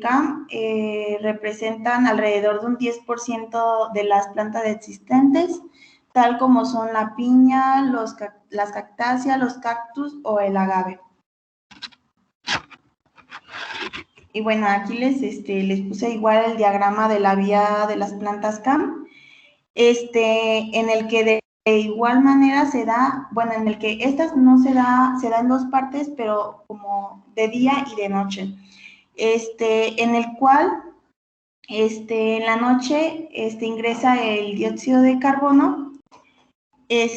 [SPEAKER 4] CAM representan alrededor de un 10% de las plantas existentes, tal como son la piña, las cactáceas, los cactus o el agave. Y bueno, aquí les puse igual el diagrama de la vía de las plantas CAM, en el que de igual manera se da, bueno, en el que estas no se da en 2 partes, pero como de día y de noche. En el cual, en la noche, ingresa el dióxido de carbono, en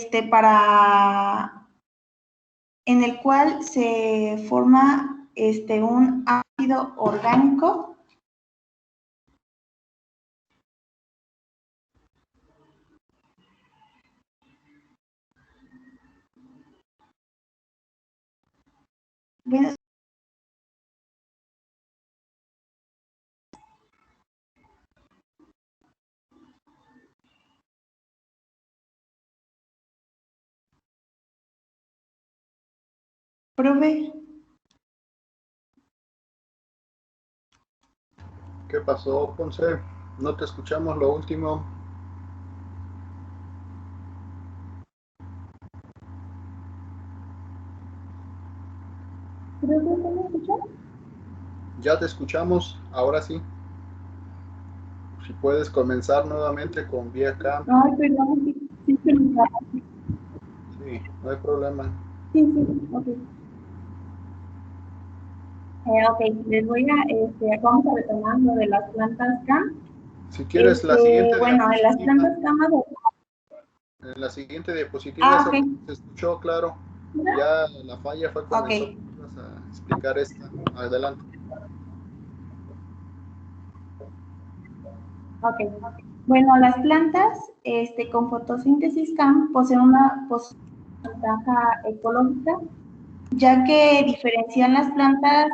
[SPEAKER 4] el cual se forma, un ácido orgánico. Bueno, profe.
[SPEAKER 1] ¿Qué pasó, Ponce? No te escuchamos lo último.
[SPEAKER 4] ¿Profe, me escuchó?
[SPEAKER 1] Ya te escuchamos, ahora sí. Si puedes comenzar nuevamente con vía CAM.
[SPEAKER 4] Ay, perdón, sí,
[SPEAKER 1] Sí, no hay problema.
[SPEAKER 4] sí, ok. Ok, les voy vamos a retomar lo de las plantas CAM.
[SPEAKER 1] Si quieres la siguiente
[SPEAKER 4] Bueno, en las
[SPEAKER 1] diapositiva,
[SPEAKER 4] plantas CAM,
[SPEAKER 1] en la siguiente diapositiva, esa
[SPEAKER 4] ok.
[SPEAKER 1] se escuchó claro. Ya la falla fue comenzó
[SPEAKER 4] Ok,
[SPEAKER 1] cuando ibas a explicar esta. Adelante.
[SPEAKER 4] ok. Bueno, las plantas con fotosíntesis CAM poseen una ventaja ecológica, ya que diferencian las plantas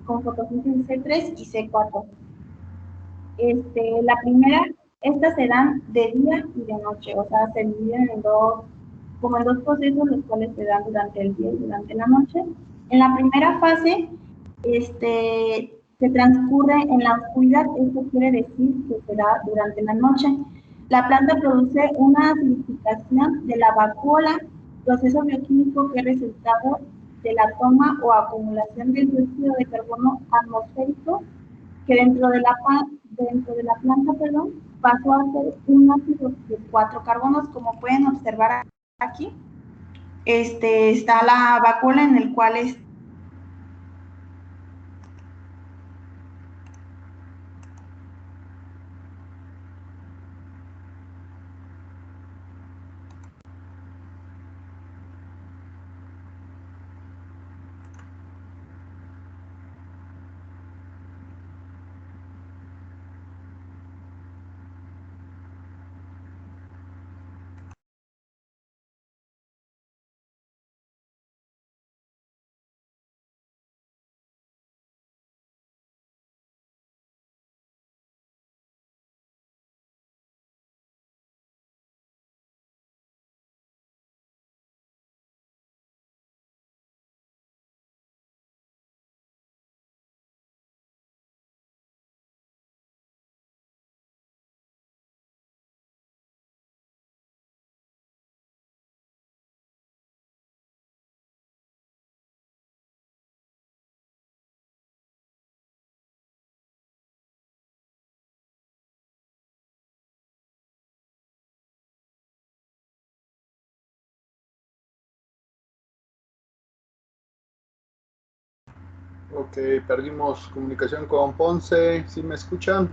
[SPEAKER 4] con fotosíntesis C3 y C4. La primera, estas se dan de día y de noche, o sea, se dividen como en dos procesos, los cuales se dan durante el día y durante la noche. En la primera fase, se transcurre en la oscuridad, esto quiere decir que se da durante la noche. La planta produce una acidificación de la vacuola, proceso bioquímico que es resultado de la toma o acumulación del dióxido de carbono atmosférico, que dentro de la planta, perdón, pasó a ser un ácido de 4 carbonos, como pueden observar aquí. Está la vacuola en el cual
[SPEAKER 1] Ok, perdimos comunicación con Ponce. ¿Sí me escuchan?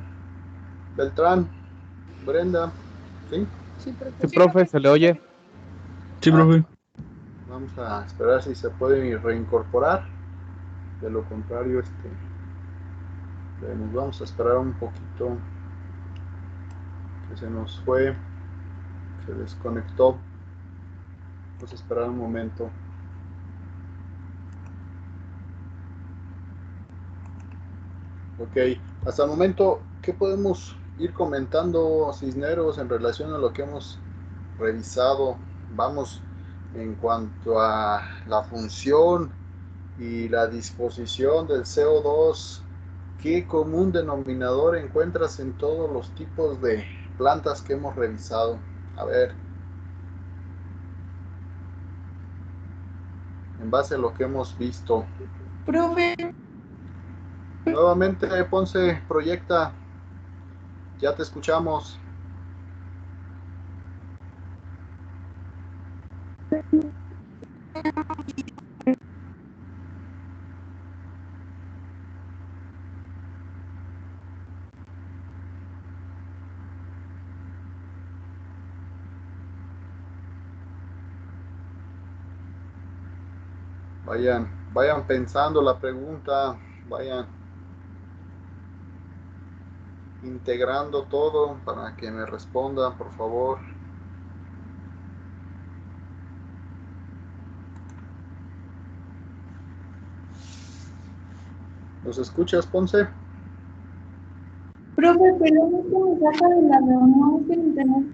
[SPEAKER 1] Beltrán, Brenda, ¿sí?
[SPEAKER 2] Sí, profe.
[SPEAKER 5] Sí, profe, se le oye.
[SPEAKER 3] Sí,
[SPEAKER 1] Ah,
[SPEAKER 3] profe.
[SPEAKER 1] vamos a esperar si se puede reincorporar. De lo contrario, nos vamos a esperar un poquito, que se nos fue, se desconectó. Vamos a esperar un momento. Ok, hasta el momento, ¿qué podemos ir comentando, Cisneros, en relación a lo que hemos revisado? Vamos, en cuanto a la función y la disposición del CO2, ¿qué común denominador encuentras en todos los tipos de plantas que hemos revisado? A ver, en base a lo que hemos visto.
[SPEAKER 4] Profe,
[SPEAKER 1] Nuevamente, Ponce, proyecta, ya te escuchamos. Vayan pensando la pregunta, vayan integrando todo para que me respondan, por favor. ¿Nos escuchas, Ponce?
[SPEAKER 4] profe, pero no se me saca de la reunión, es que el internet.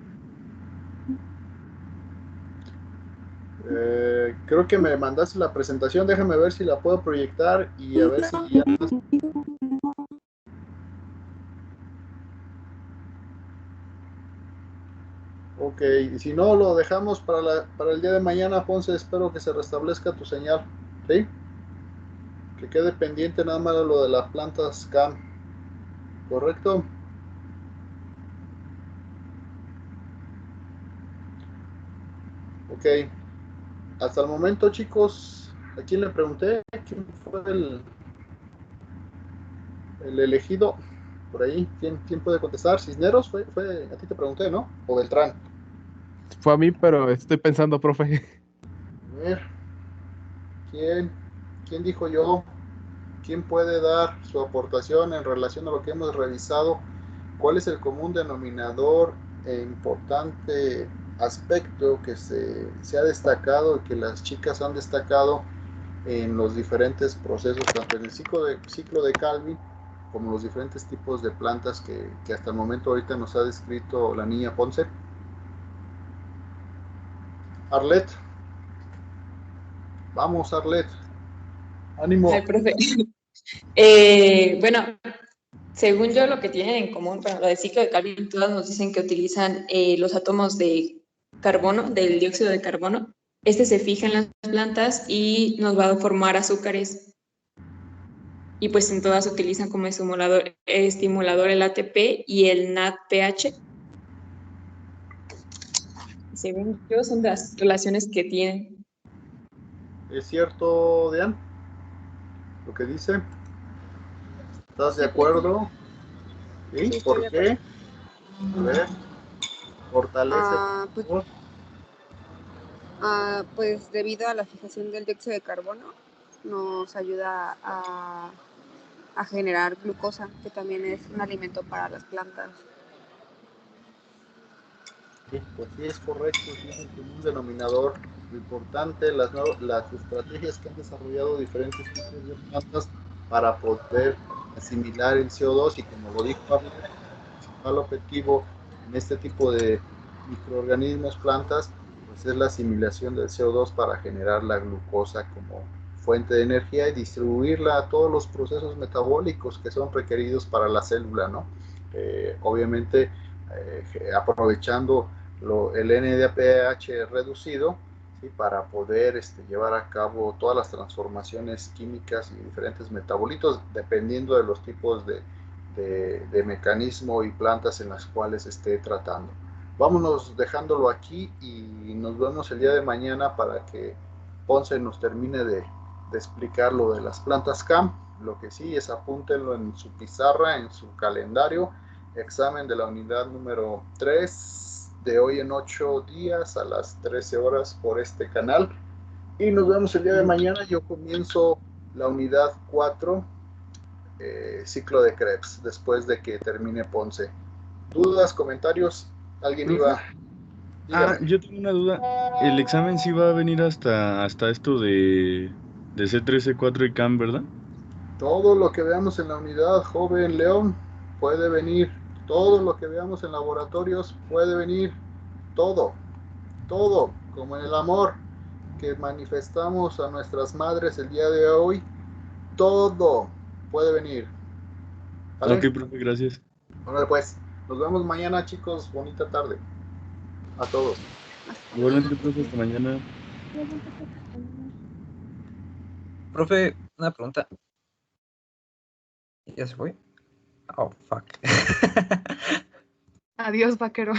[SPEAKER 1] Creo que me mandaste la presentación, déjame ver si la puedo proyectar y a ver si ya... Ok, y si no, lo dejamos para el día de mañana, Ponce. Espero que se restablezca tu señal, ¿sí? Que quede pendiente nada más lo de las plantas CAM, ¿correcto? Ok, hasta el momento, chicos, ¿a quién le pregunté? ¿Quién fue el elegido? Por ahí, ¿quién puede contestar? ¿Cisneros? A ti te pregunté, ¿no? ¿O Beltrán?
[SPEAKER 5] Fue a mí, pero estoy pensando, profe.
[SPEAKER 1] A ver, ¿quién? ¿Quién dijo yo? ¿Quién puede dar su aportación en relación a lo que hemos revisado? ¿Cuál es el común denominador e importante aspecto que se ha destacado y que las chicas han destacado en los diferentes procesos, tanto en el ciclo de Calvin como los diferentes tipos de plantas que hasta el momento ahorita nos ha descrito la niña Ponce? Arlet, vamos Arlet, ánimo.
[SPEAKER 6] Ay, profe. Bueno, según yo, lo que tienen en común, bueno, lo del ciclo de Calvin, todas nos dicen que utilizan los átomos de carbono, del dióxido de carbono. Este se fija en las plantas y nos va a formar azúcares. Y pues en todas utilizan como estimulador el ATP y el NADPH. Según yo, son de las relaciones que tienen.
[SPEAKER 1] ¿Es cierto, Dean, lo que dice? ¿Estás de
[SPEAKER 2] Sí, profe.
[SPEAKER 1] acuerdo? ¿Sí?
[SPEAKER 2] Sí, estoy
[SPEAKER 1] ¿Por
[SPEAKER 2] de acuerdo.
[SPEAKER 1] qué? A ver, fortalece,
[SPEAKER 7] Ah,
[SPEAKER 1] por
[SPEAKER 7] pues,
[SPEAKER 1] favor.
[SPEAKER 7] pues debido a la fijación del dióxido de carbono, nos ayuda a generar glucosa, que también es un alimento para las plantas.
[SPEAKER 1] Sí, pues sí, es correcto, sí es el común denominador. Lo importante, las estrategias que han desarrollado diferentes tipos de plantas para poder asimilar el CO2 y como lo dijo Pablo, el principal objetivo en este tipo de microorganismos, plantas, pues es la asimilación del CO2 para generar la glucosa como fuente de energía y distribuirla a todos los procesos metabólicos que son requeridos para la célula, ¿no? Obviamente, aprovechando el NADPH reducido, ¿sí? Para poder llevar a cabo todas las transformaciones químicas y diferentes metabolitos dependiendo de los tipos de mecanismo y plantas en las cuales esté tratando. Vámonos dejándolo aquí y nos vemos el día de mañana para que Ponce nos termine de explicar lo de las plantas CAM. Lo que sí es apúntenlo en su pizarra, en su calendario. Examen de la unidad número 3 de hoy en 8 días a las 13 horas por este canal. Y nos vemos el día de mañana. Yo comienzo la unidad 4, ciclo de Krebs, después de que termine Ponce. ¿Dudas, comentarios? ¿Alguien
[SPEAKER 8] ¿Profe?
[SPEAKER 1] iba? Dígame.
[SPEAKER 8] Yo tengo una duda. El examen sí va a venir hasta esto de C3, C4 y CAM, ¿verdad?
[SPEAKER 1] Todo lo que veamos en la unidad, joven León, puede venir. Todo lo que veamos en laboratorios puede venir. Todo, todo, como en el amor que manifestamos a nuestras madres el día de hoy, todo puede venir.
[SPEAKER 8] Ok,
[SPEAKER 1] ¿Vale?
[SPEAKER 8] profe, gracias.
[SPEAKER 1] Bueno, pues, nos vemos mañana, chicos. Bonita tarde a todos.
[SPEAKER 8] Igualmente, profe, hasta mañana.
[SPEAKER 3] Profe, una pregunta. ¿Ya se fue? Oh, fuck.
[SPEAKER 2] Adiós, vaquero.